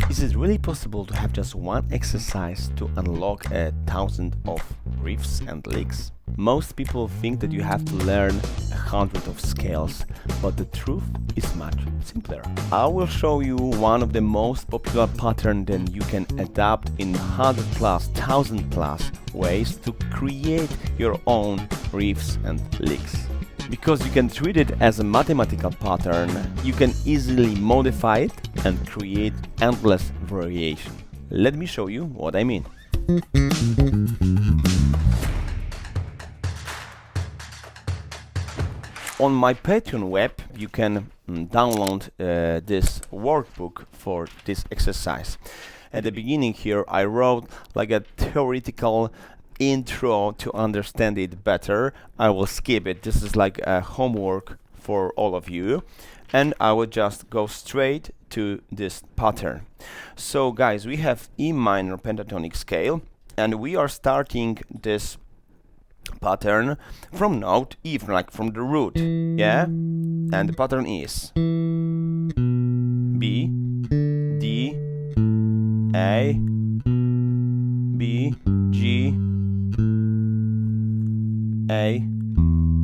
Is it really possible to have just one exercise to unlock 1,000 of riffs and licks? Most people think that you have to learn 100 of scales, but the truth is much simpler. I will show you one of the most popular patterns that you can adapt in 100 plus, 1000 plus ways to create your own riffs and licks. Because you can treat it as a mathematical pattern, you can easily modify it and create endless variation. Let me show you what I mean. On my Patreon web, you can download this workbook for this exercise. At the beginning here, I wrote like a theoretical intro to understand it better. I will skip it. This is like a homework for all of you. And I will just go straight to this pattern. So guys, we have E minor pentatonic scale, and we are starting this pattern from note E, like from the root, yeah? And the pattern is B, D, A, B, G, A,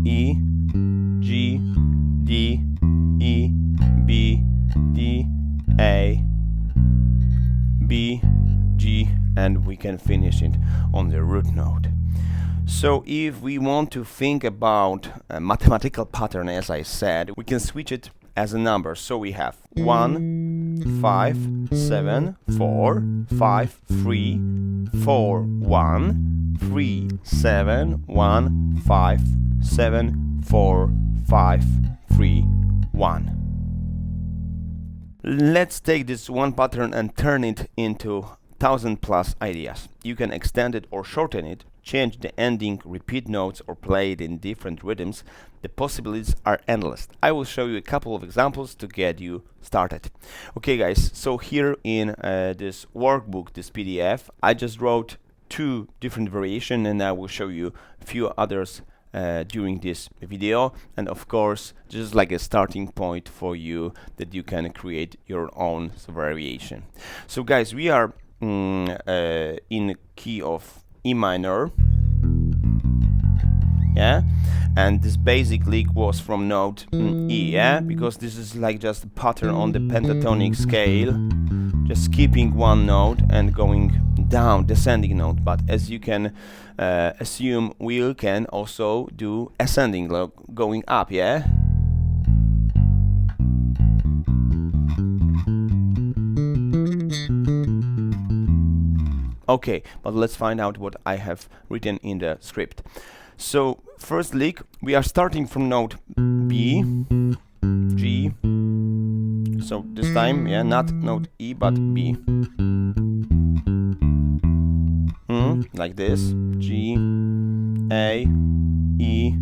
E, G, D, E, B, D, A, B, G, and we can finish it on the root note. So if we want to think about a mathematical pattern, as I said, we can switch it as a number. So we have 1, 5, 7, 4, 5, 3, 4, 1, 3, 7, 1, 5, 7, 4, 5, 3, 1. Let's take this one pattern and turn it into 1000 plus ideas. You can extend it or shorten it, change the ending, repeat notes, or play it in different rhythms. The possibilities are endless. I will show you a couple of examples to get you started. Okay guys, so here in this workbook, this PDF, I just wrote 2 different variations, and I will show you a few others during this video, and of course just like a starting point for you that you can create your own variation. So guys, we are in key of E minor, yeah, and this basic lick was from note E, yeah, because this is like just a pattern on the pentatonic scale, just skipping one note and going down, descending note. But as you can assume, we can also do ascending, going up, yeah. Okay, but let's find out what I have written in the script. So first lick, we are starting from note B, G. So this time, yeah, not note E, but B. Like this, G, A, E,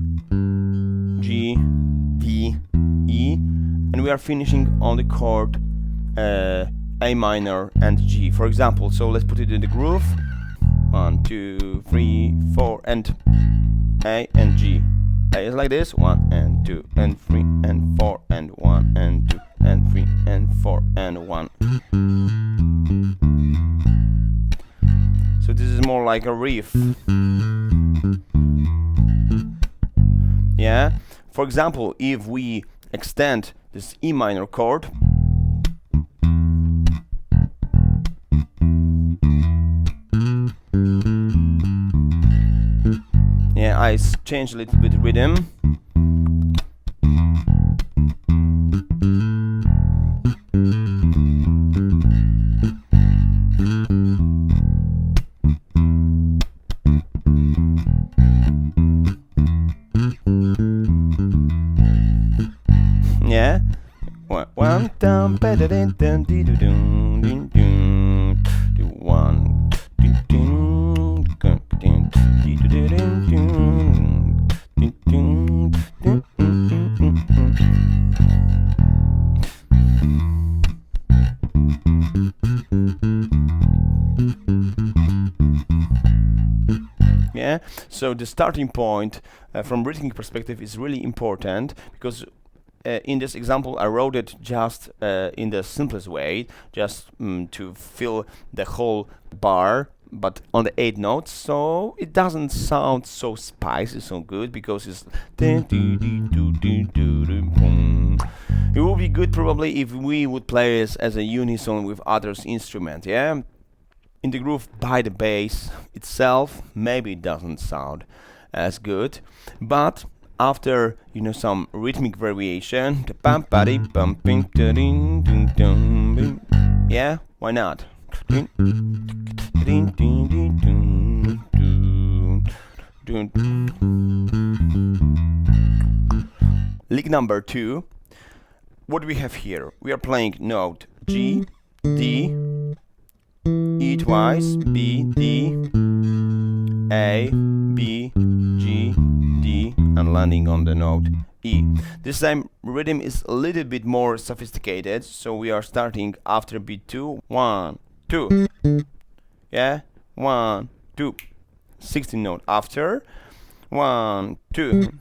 G, D, E, and we are finishing on the chord A minor and G, for example. So let's put it in the groove. 1, 2, 3, 4, and A and G. A is like this. 1 and 2 and 3 and 4 and 1 and 2 and 3 and 4 and 1. So this is more like a riff. Yeah. For example, if we extend this E minor chord, yeah, I change a little bit rhythm. Yeah, one down, better than do do do do one. Yeah, so the starting point from rhythmic perspective is really important, because in this example I wrote it just in the simplest way, just to fill the whole bar, but on the 8 notes, so it doesn't sound so spicy, so good, because it's it would be good probably if we would play this as a unison with others instrument, yeah? In the groove by the bass itself, maybe it doesn't sound as good, but after, you know, some rhythmic variation, the yeah, why not? Lick number 2. What do we have here? We are playing note G, D, E twice, B, D, A, B, G, D, and landing on the note E. This time rhythm is a little bit more sophisticated, so we are starting after beat 2. 1, 2. Yeah? 1, 2. 16 note after. 1, 2.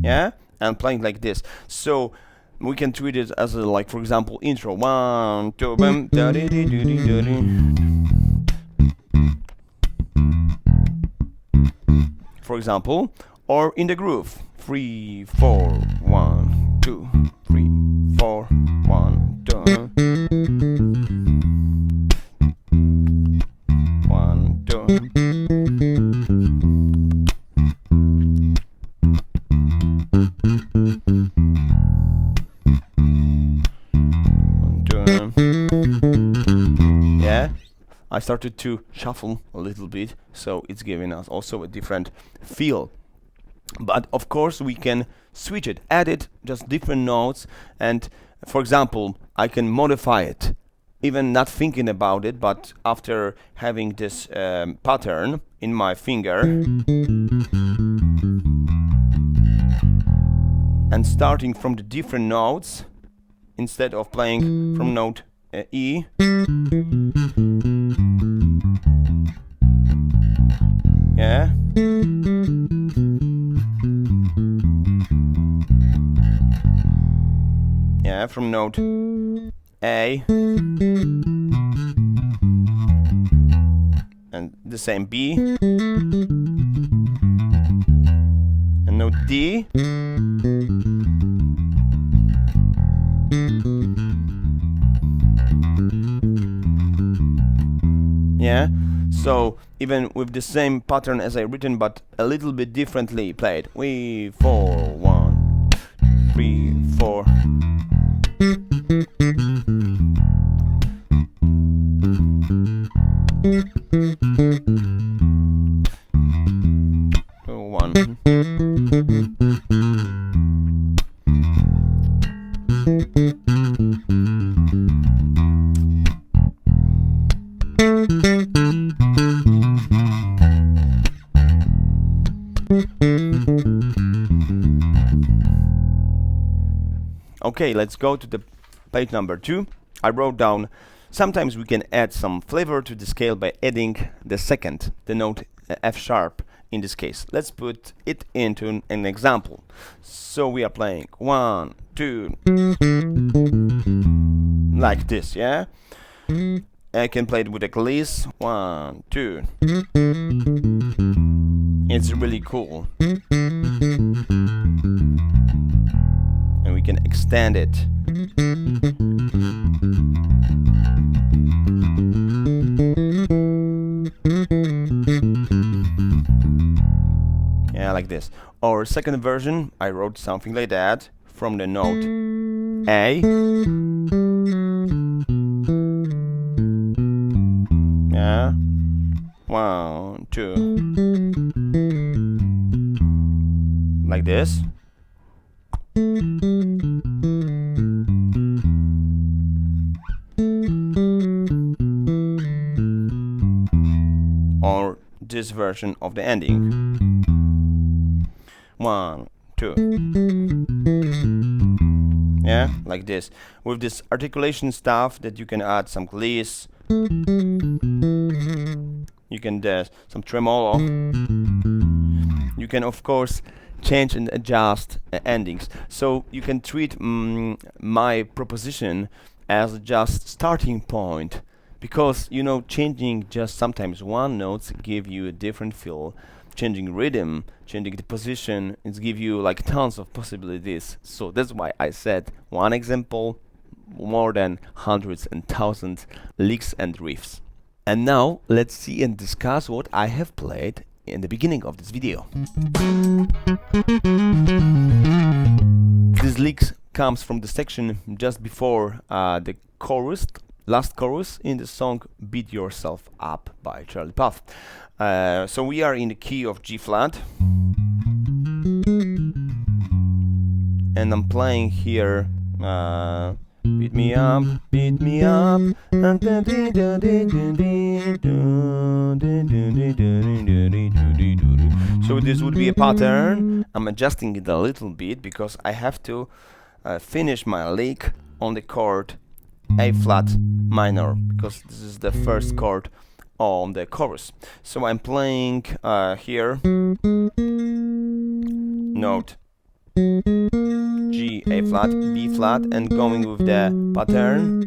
Yeah? And playing like this. So we can treat it as a, like, for example, intro. 1, 2, boom, da di di do di do di. For example, or in the groove. 3, 4, 1, 2, 3, 4, 1, 2. 1, 2. Yeah, I started to shuffle a little bit, so it's giving us also a different feel. But of course we can switch it, add it, just different notes, and for example I can modify it, even not thinking about it, but after having this pattern in my finger and starting from the different notes, instead of playing from note E, yeah, yeah, from note A, and the same B, and note D, yeah. So even with the same pattern as I written, but a little bit differently played. 3, 4, 1, 3, 4. Okay, let's go to the page number 2. I wrote down, sometimes we can add some flavor to the scale by adding the second, the note F sharp in this case. Let's put it into an example. So we are playing 1, 2, like this, yeah? I can play it with a gliss. 1, 2. It's really cool. And we can extend it. Yeah, like this. Or second version, I wrote something like that from the note A. Yeah. 1, 2. Like this. Or this version of the ending. 1, 2. Yeah, like this. With this articulation stuff that you can add some gliss. You can do some tremolo. You can of course change and adjust endings. So you can treat my proposition as just starting point, because you know, changing just sometimes one notes give you a different feel. Changing rhythm, changing the position, it give you like tons of possibilities. So that's why I said one example, more than hundreds and thousands licks and riffs. And now let's see and discuss what I have played in the beginning of this video. This lick comes from the section just before the chorus, last chorus in the song Beat Yourself Up by Charlie Puth. So we are in the key of G flat, and I'm playing here beat me up, and so this would be a pattern. I'm adjusting it a little bit because I have to finish my lick on the chord A flat minor, because this is the first chord on the chorus. So I'm playing here note G, A flat, B flat, and going with the pattern.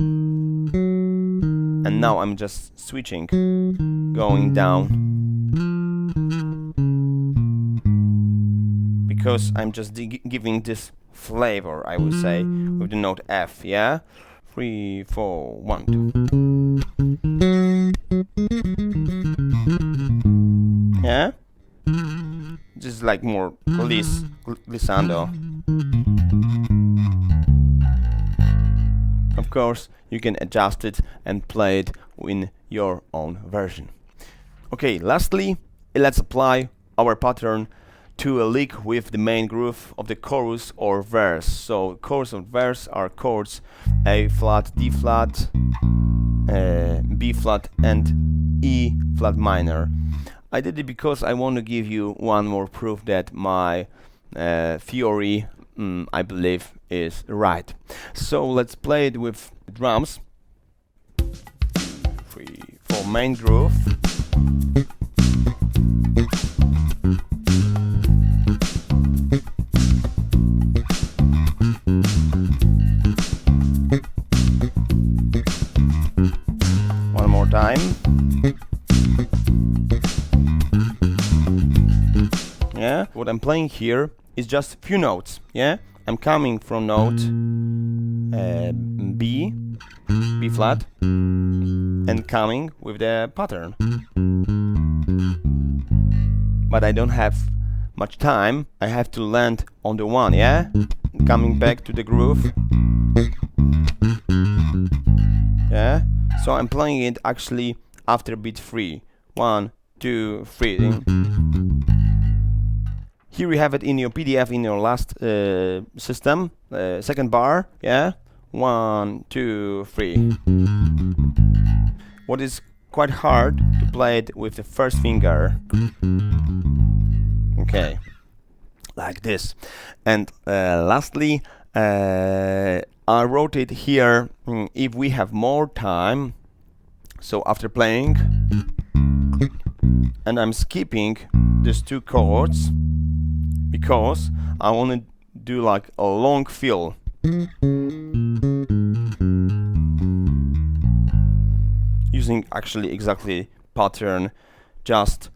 And now I'm just switching, going down, because I'm just giving this flavor, I would say, with the note F, yeah? 3, 4, 1, 2. Yeah? Just like more glissando. Of course, you can adjust it and play it in your own version. Okay, lastly, let's apply our pattern to a lick with the main groove of the chorus or verse. So chorus or verse are chords A flat, D flat, B flat, and E flat minor. I did it because I want to give you one more proof that my theory, I believe, is right. So let's play it with drums. 3, 4, main groove. One more time. Yeah, what I'm playing here is just a few notes. Yeah, I'm coming from note B flat, and coming with the pattern. But I don't have much time. I have to land on the one. Yeah, coming back to the groove. Yeah, so I'm playing it actually after beat 3. 1, 2, 3. Here we have it in your PDF in your last system, second bar, yeah? 1, 2, 3. What is quite hard to play it with the first finger. Okay, like this. And lastly, I wrote it here, if we have more time, so after playing, and I'm skipping these 2 chords, because I want to do like a long fill. Using actually exactly pattern, just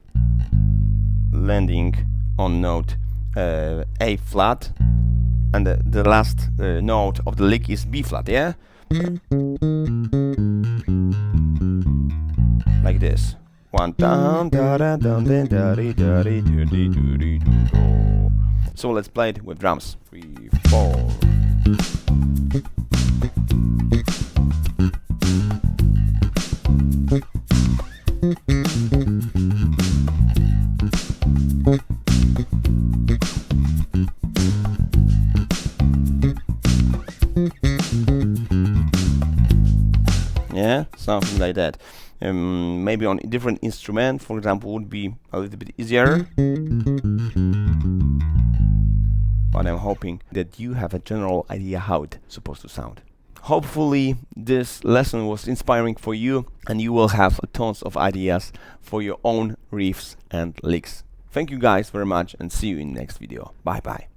landing on note A flat, and the last note of the lick is B flat, yeah? Like this. 1 down, da da down, da da da da da da. So let's play it with drums. 3, 4. Yeah, something like that. Maybe on a different instrument, for example, would be a little bit easier. But I'm hoping that you have a general idea how it's supposed to sound. Hopefully this lesson was inspiring for you, and you will have tons of ideas for your own riffs and licks. Thank you guys very much and see you in next video. Bye bye.